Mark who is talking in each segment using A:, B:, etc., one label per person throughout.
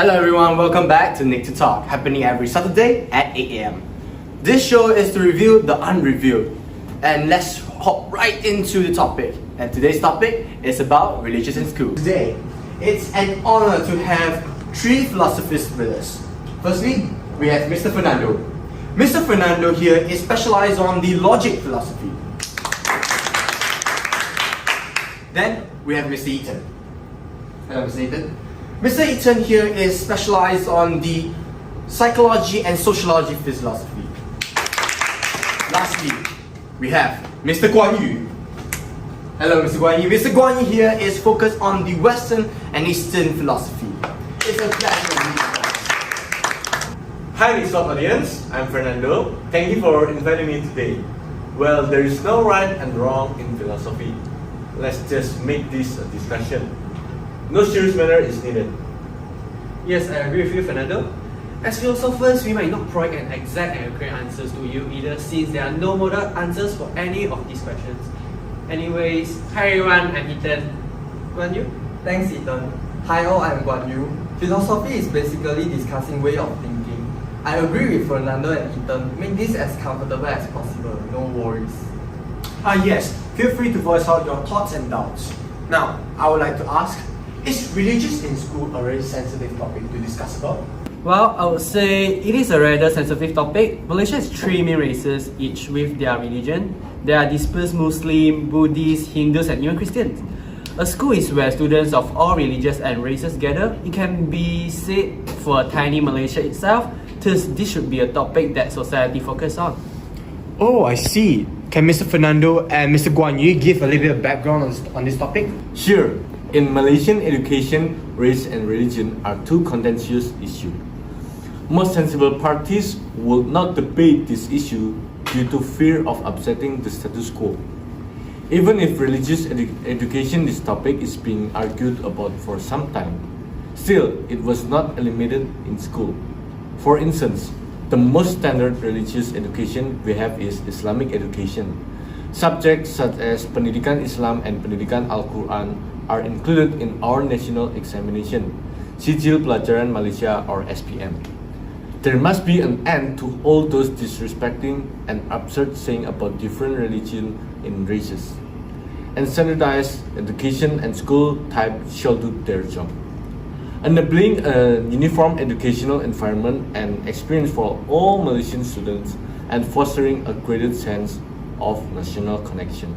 A: Hello everyone, welcome back to Nick to Talk, happening every Saturday at 8 a.m. This show is to review the unreviewed. And let's hop right into the topic. And today's topic is about religion in school. Today, it's an honor to have three philosophers with us. Firstly, we have Mr. Fernando. Mr. Fernando here is specialized on the logic philosophy. Then we have Mr. Eaton. Hello, Mr. Eaton. Mr. Eaton here is specialized on the psychology and sociology philosophy. Lastly, we have Mr. Guan Yu. Hello, Mr. Guan Yu. Mr. Guan Yu here is focused on the Western and Eastern philosophy. It's a pleasure to meet you.
B: Hi, Mixed audience. I'm Fernando. Thank you for inviting me today. Well, there is no right and wrong in philosophy. Let's just make this a discussion. No serious manner is needed.
C: Yes, I agree with you, Fernando. As philosophers, we might not provide an exact and accurate answers to you either, since there are no model answers for any of these questions. Anyways, hi everyone, I'm Ethan. Guan Yu?
D: Thanks, Ethan. Hi all, I'm Guan Yu. Philosophy is basically discussing way of thinking. I agree with Fernando and Ethan. Make this as comfortable as possible, no worries.
A: Yes, feel free to voice out your thoughts and doubts. Now, I would like to ask, is religion in school a very sensitive topic to discuss about?
C: Well, I would say it is a rather sensitive topic. Malaysia has three main races, each with their religion. There are dispersed Muslim, Buddhists, Hindus, and even Christians. A school is where students of all religions and races gather. It can be said for a tiny Malaysia itself, thus this should be a topic that society focuses on.
A: Oh, I see. Can Mr. Fernando and Mr. Guan Yu give a little bit of background on this topic?
B: Sure. In Malaysian education, race and religion are two contentious issues. Most sensible parties will not debate this issue due to fear of upsetting the status quo. Even if religious education this topic is being argued about for some time, still it was not eliminated in school. For instance, the most standard religious education we have is Islamic education. Subjects such as Pendidikan Islam and Pendidikan Al-Quran are included in our national examination, Sijil Pelajaran Malaysia or SPM. There must be an end to all those disrespecting and absurd saying about different religion in races. And standardized education and school type shall do their job. Enabling a uniform educational environment and experience for all Malaysian students and fostering a greater sense of national connection.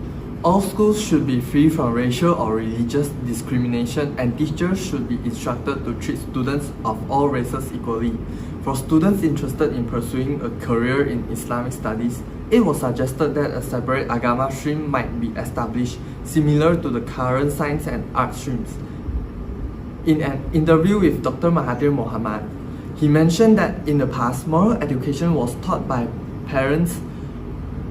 D: All schools should be free from racial or religious discrimination, and teachers should be instructed to treat students of all races equally. For students interested in pursuing a career in Islamic studies, it was suggested that a separate agama stream might be established, similar to the current science and art streams. In an interview with Dr. Mahathir Mohamad, he mentioned that in the past, moral education was taught by parents.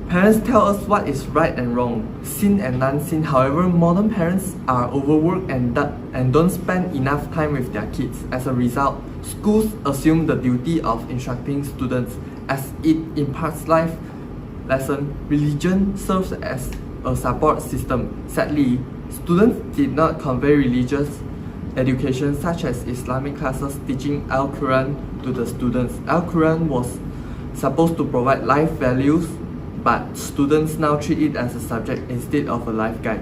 D: Parents tell us what is right and wrong, sin and non-sin. However, modern parents are overworked and don't spend enough time with their kids. As a result, schools assume the duty of instructing students as it imparts life lesson. Religion serves as a support system. Sadly, students did not convey religious education such as Islamic classes teaching Al-Quran to the students. Al-Quran was supposed to provide life values, but students now treat it as a subject instead of a life guide.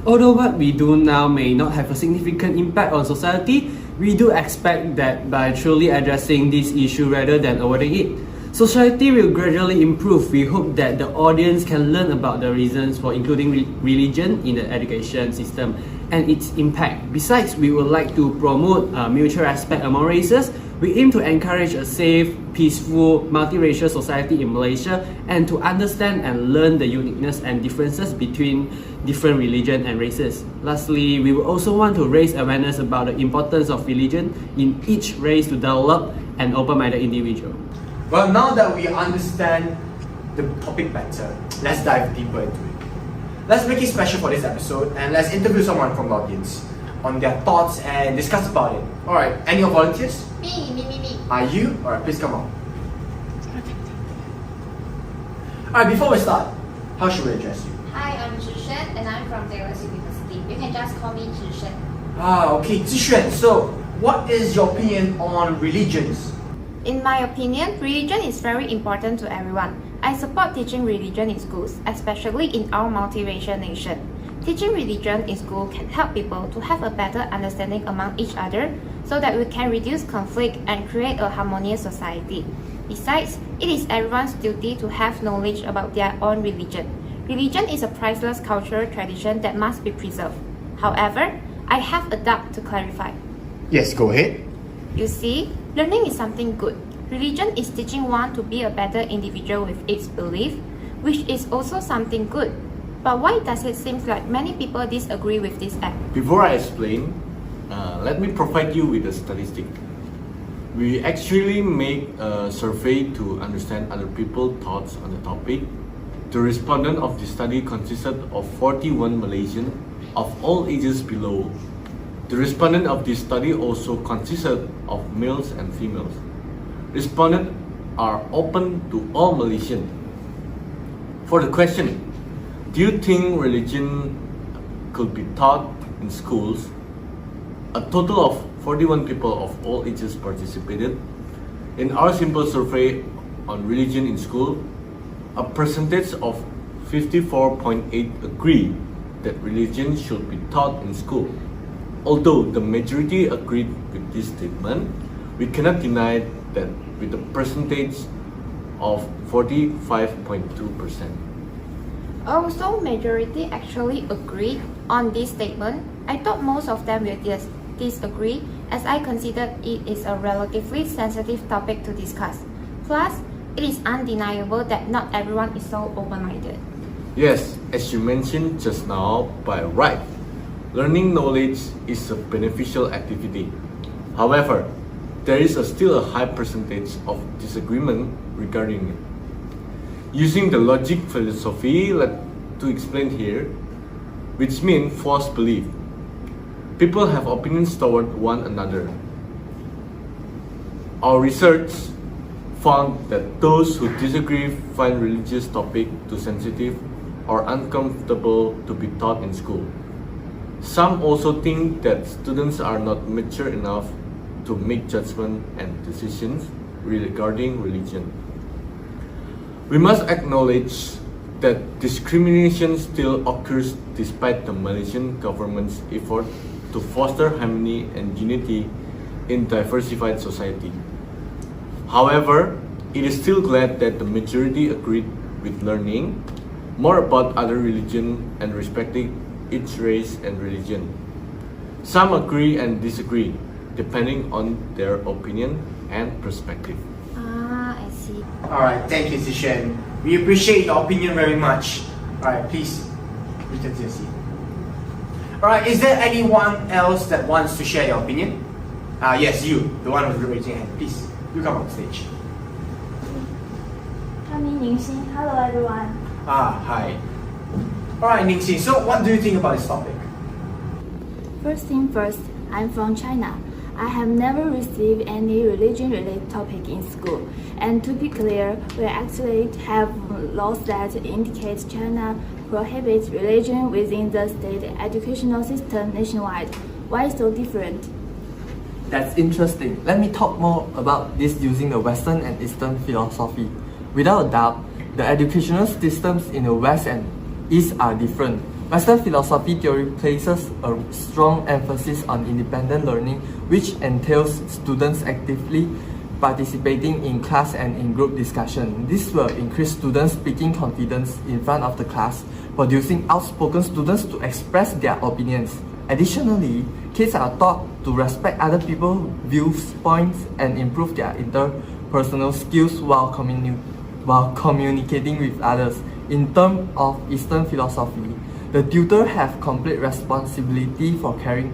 C: Although what we do now may not have a significant impact on society, we do expect that by truly addressing this issue rather than avoiding it, society will gradually improve. We hope that the audience can learn about the reasons for including religion in the education system and its impact. Besides, we would like to promote mutual respect among races. We aim to encourage a safe, peaceful, multiracial society in Malaysia and to understand and learn the uniqueness and differences between different religions and races. Lastly, we will also want to raise awareness about the importance of religion in each race to develop an open-minded individual.
A: Well, now that we understand the topic better, let's dive deeper into it. Let's make it special for this episode and let's interview someone from the audience on their thoughts and discuss about it. Alright, any of volunteers?
E: Me.
A: Are you? Alright, please come on. Alright, before we start, how should we address you?
E: Hi, I'm Zhishen and I'm from Taylor's University. You can just call me Zhishen.
A: Okay, Zishuan. So, what is your opinion on religions?
E: In my opinion, religion is very important to everyone. I support teaching religion in schools, especially in our multiracial nation. Teaching religion in school can help people to have a better understanding among each other so that we can reduce conflict and create a harmonious society. Besides, it is everyone's duty to have knowledge about their own religion. Religion is a priceless cultural tradition that must be preserved. However, I have a doubt to clarify.
A: Yes, go ahead.
E: You see, learning is something good. Religion is teaching one to be a better individual with its belief, which is also something good. But why does it seem like many people disagree with this act?
B: Before I explain, let me provide you with a statistic. We actually make a survey to understand other people's thoughts on the topic. The respondent of the study consisted of 41 Malaysians of all ages below. The respondent of this study also consisted of males and females. Respondents are open to all Malaysians. For the question, do you think religion could be taught in schools? A total of 41 people of all ages participated. In our simple survey on religion in school, a percentage of 54.8 agree that religion should be taught in school. Although the majority agreed with this statement, we cannot deny that with a percentage of 45.2%.
E: Also, majority actually agreed on this statement. I thought most of them will disagree, as I considered it is a relatively sensitive topic to discuss. Plus, it is undeniable that not everyone is so open-minded.
B: Yes, as you mentioned just now, by right, learning knowledge is a beneficial activity. However, there is still a high percentage of disagreement regarding it. Using the logic philosophy to explain here, which means false belief. People have opinions toward one another. Our research found that those who disagree find religious topic too sensitive or uncomfortable to be taught in school. Some also think that students are not mature enough to make judgment and decisions regarding religion. We must acknowledge that discrimination still occurs despite the Malaysian government's effort to foster harmony and unity in diversified society. However, it is still glad that the majority agreed with learning more about other religions and respecting each race and religion. Some agree and disagree, depending on their opinion and perspective.
E: I see.
A: Alright, thank you, Zishan. We appreciate your opinion very much. Alright, please return to your seat. Alright, is there anyone else that wants to share your opinion? Yes, you, the one with the raising hand. Please, you come on stage.
F: Hello everyone.
A: Hi. Alright, Ningxin, so what do you think about this topic?
F: First thing first, I'm from China. I have never received any religion-related topic in school. And to be clear, we actually have laws that indicate China prohibits religion within the state educational system nationwide. Why so different?
D: That's interesting. Let me talk more about this using the Western and Eastern philosophy. Without a doubt, the educational systems in the West and East are different. Western philosophy theory places a strong emphasis on independent learning, which entails students actively participating in class and in group discussion. This will increase students' speaking confidence in front of the class, producing outspoken students to express their opinions. Additionally, kids are taught to respect other people's viewpoints and improve their interpersonal skills while communicating with others. In terms of Eastern philosophy, the tutor have complete responsibility for carrying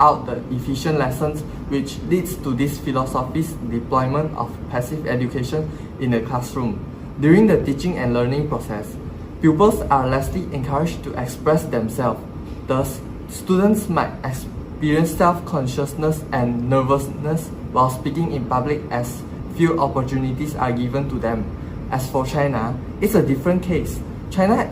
D: out the efficient lessons, which leads to this philosophy's deployment of passive education in the classroom. During the teaching and learning process, pupils are lessly encouraged to express themselves. Thus, students might experience self-consciousness and nervousness while speaking in public, as few opportunities are given to them. As for China, it's a different case. China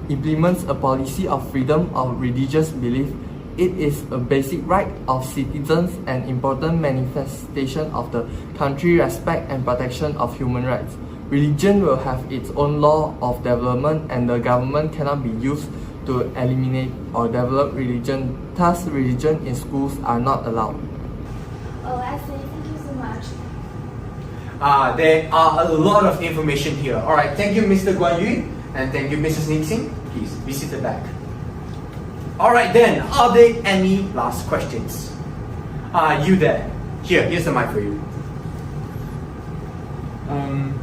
D: implements a policy of freedom of religious belief It is a basic right of citizens and important manifestation of the country's respect and protection of human rights. Religion will have its own law of development and the government cannot be used to eliminate or develop religion. Thus, religion in schools are not allowed.
F: Oh, I see. Thank you so much.
A: There are a lot of information here. Alright, thank you Mr. Guan Yu and thank you Mrs. Nixing. Please be seated back. Alright then, are there any last questions? You there. Here's the mic for you.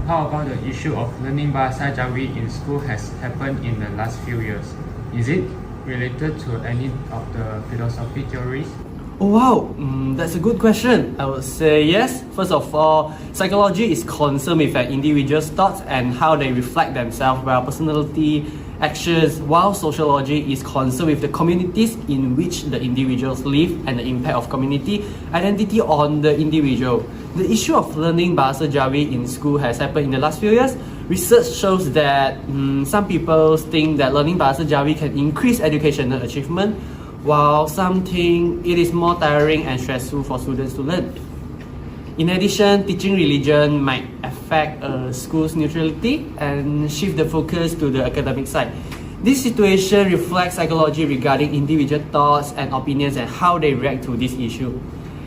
G: How about the issue of learning Bahasa Jawi in school has happened in the last few years? Is it related to any of the philosophy theories?
C: Oh wow, that's a good question. I would say yes. First of all, psychology is concerned with an individual's thoughts and how they reflect themselves, while personality, actions, while sociology is concerned with the communities in which the individuals live and the impact of community identity on the individual. The issue of learning Bahasa Jawi in school has happened in the last few years. Research shows that some people think that learning Bahasa Jawi can increase educational achievement, while some think it is more tiring and stressful for students to learn. In addition, teaching religion might affect a school's neutrality and shift the focus to the academic side. This situation reflects psychology regarding individual thoughts and opinions and how they react to this issue.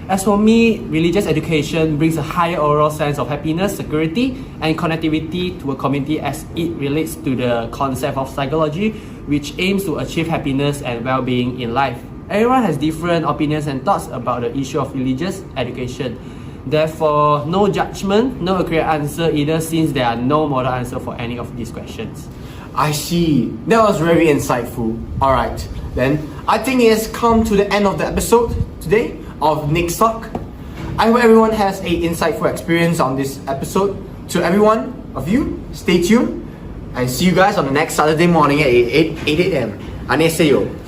C: As for me, religious education brings a higher overall sense of happiness, security, and connectivity to a community as it relates to the concept of psychology, which aims to achieve happiness and well-being in life. Everyone has different opinions and thoughts about the issue of religious education. Therefore, no judgment, no accurate answer either, since there are no model answer for any of these questions.
A: I see. That was very insightful. Alright, then I think it has come to the end of the episode today of Nick's Talk. I hope everyone has an insightful experience on this episode. To everyone of you, stay tuned and see you guys on the next Saturday morning at 8 a.m. Annyeonghaseyo.